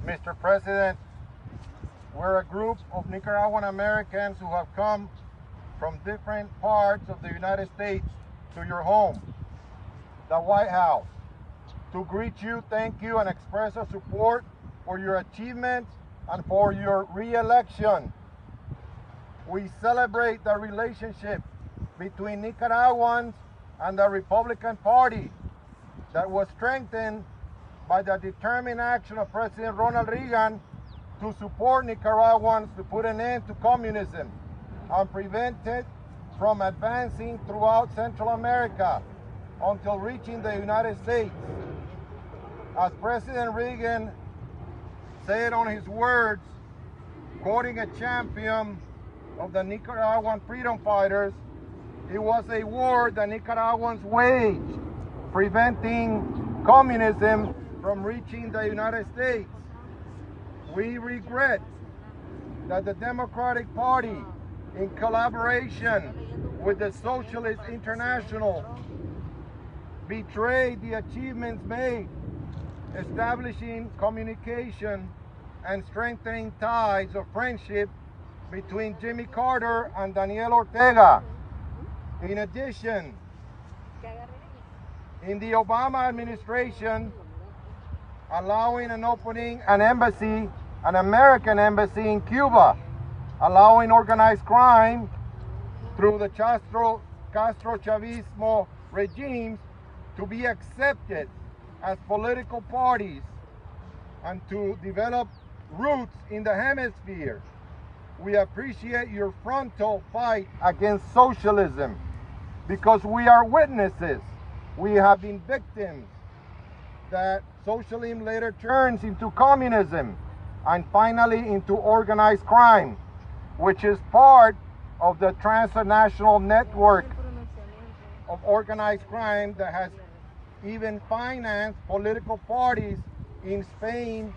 Mr. President, we're a group of Nicaraguan-Americans who have come from different parts of the United States to your home, the White House, to greet you, thank you, and express our support for your achievements and for your re-election. We celebrate the relationship between Nicaraguans and the Republican Party that was strengthened by the determined action of President Ronald Reagan to support Nicaraguans to put an end to communism and prevent it from advancing throughout Central America until reaching the United States. As President Reagan said on his words, quoting a champion of the Nicaraguan freedom fighters, it was a war the Nicaraguans waged, preventing communism from reaching the United States. We regret that the Democratic Party, in collaboration with the Socialist International, betrayed the achievements made, establishing communication and strengthening ties of friendship between Jimmy Carter and Daniel Ortega. In addition, in the Obama administration, allowing and opening an embassy, an American embassy in Cuba, allowing organized crime through the Castrochavism regimes to be accepted as political parties and to develop roots in the hemisphere. We appreciate your frontal fight against socialism because we are witnesses. We have been victims that socialism later turns into communism and finally into organized crime, which is part of the transnational network of organized crime that has even financed political parties in Spain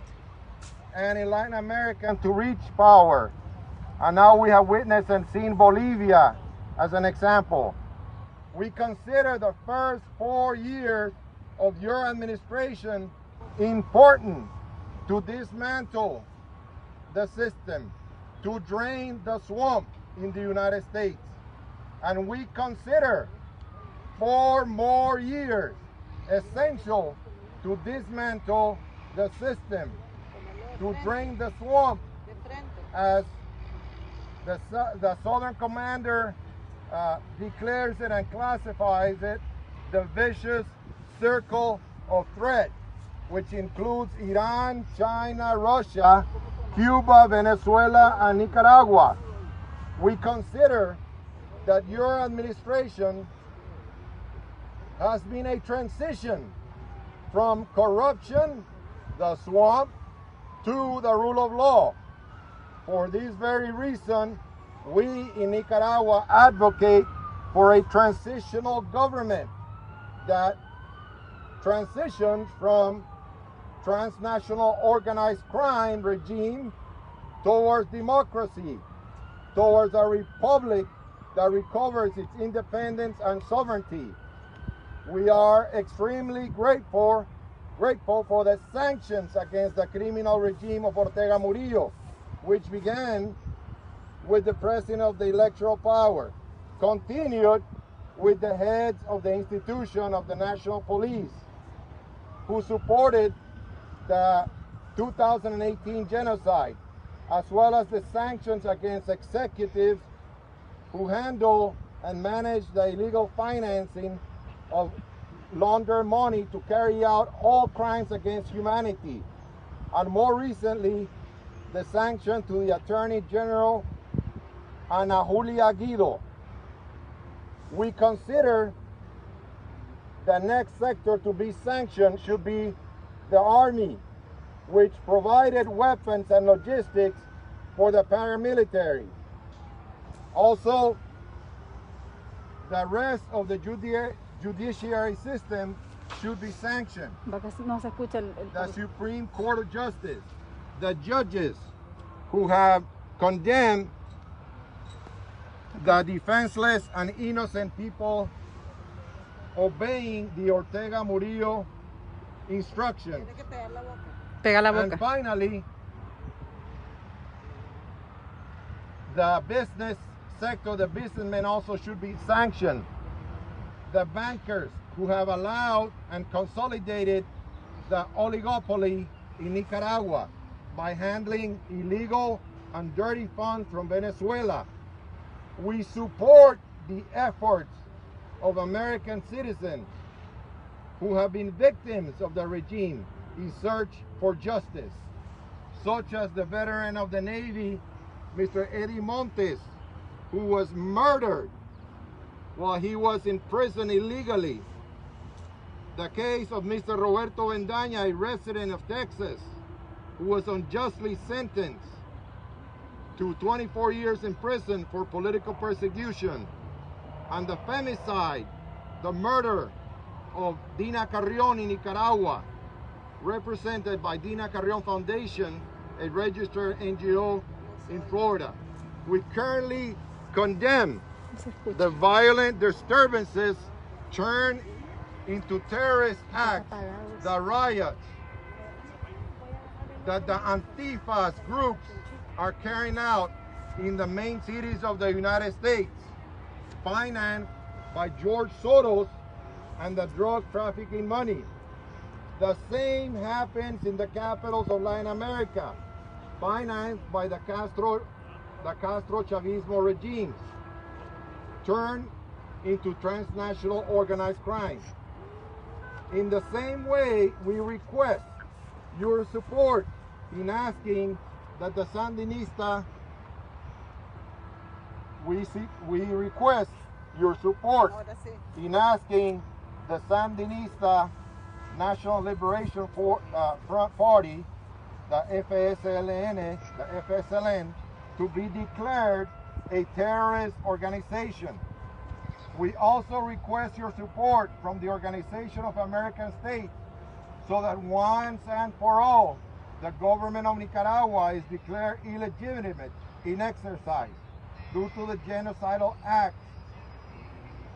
and in Latin America to reach power. And now we have witnessed and seen Bolivia as an example. We consider the first 4 years of your administration important to dismantle the system, to drain the swamp in the United States. And we consider 4 more years essential to dismantle the system, to drain the swamp, as the Southern Commander declares it and classifies it, the vicious circle of threat, which includes Iran, China, Russia, Cuba, Venezuela, and Nicaragua. We consider that your administration has been a transition from corruption, the swamp, to the rule of law. For this very reason, we in Nicaragua advocate for a transitional government that transitions from transnational organized crime regime towards democracy, towards a republic that recovers its independence and sovereignty. We are extremely grateful for the sanctions against the criminal regime of Ortega Murillo, which began with the president of the electoral power, continued with the heads of the institution of the National Police, who supported the 2018 genocide, as well as the sanctions against executives who handle and manage the illegal financing of launder money to carry out all crimes against humanity. And more recently, the sanction to the Attorney General, Ana Julia Guido. We consider the next sector to be sanctioned should be the Army, which provided weapons and logistics for the paramilitary. Also, the rest of the judiciary system should be sanctioned. The Supreme Court of Justice, the judges who have condemned the defenseless and innocent people obeying the Ortega Murillo instructions. Pega la boca. And finally, the business sector, the businessmen also should be sanctioned. The bankers who have allowed and consolidated the oligopoly in Nicaragua by handling illegal and dirty funds from Venezuela. We support the efforts of American citizens who have been victims of the regime in search for justice, such as the veteran of the Navy, Mr. Eddie Montes, who was murdered while he was in prison illegally. The case of Mr. Roberto Vendaña, a resident of Texas, who was unjustly sentenced to 24 years in prison for political persecution. And the femicide, the murder of Dina Carrion in Nicaragua, represented by Dina Carrion Foundation, a registered NGO in Florida. We currently condemn the violent disturbances turned into terrorist acts, the riots that the Antifas groups are carrying out in the main cities of the United States, financed by George Soros and the drug trafficking money. The same happens in the capitals of Latin America, financed by the Castrochavismo regimes, turned into transnational organized crime. In the same way, we request your support in asking that the Sandinista, we request your support in asking the Sandinista National Liberation Front Party, the FSLN, to be declared a terrorist organization. We also request your support from the Organization of American States so that once and for all, the government of Nicaragua is declared illegitimate in exercise due to the genocidal acts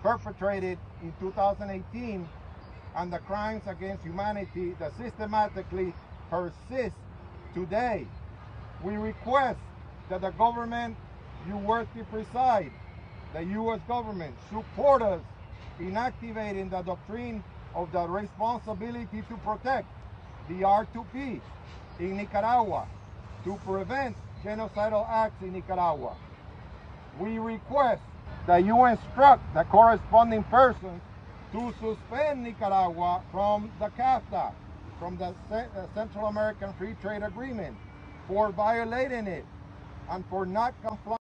perpetrated in 2018 and the crimes against humanity that systematically persist today. We request that the government you work to preside, the U.S. government, support us in activating the doctrine of the responsibility to protect, the R2P, in Nicaragua to prevent genocidal acts in Nicaragua. We request that you instruct the corresponding persons to suspend Nicaragua from the CAFTA, from the Central American Free Trade Agreement, for violating it and for not complying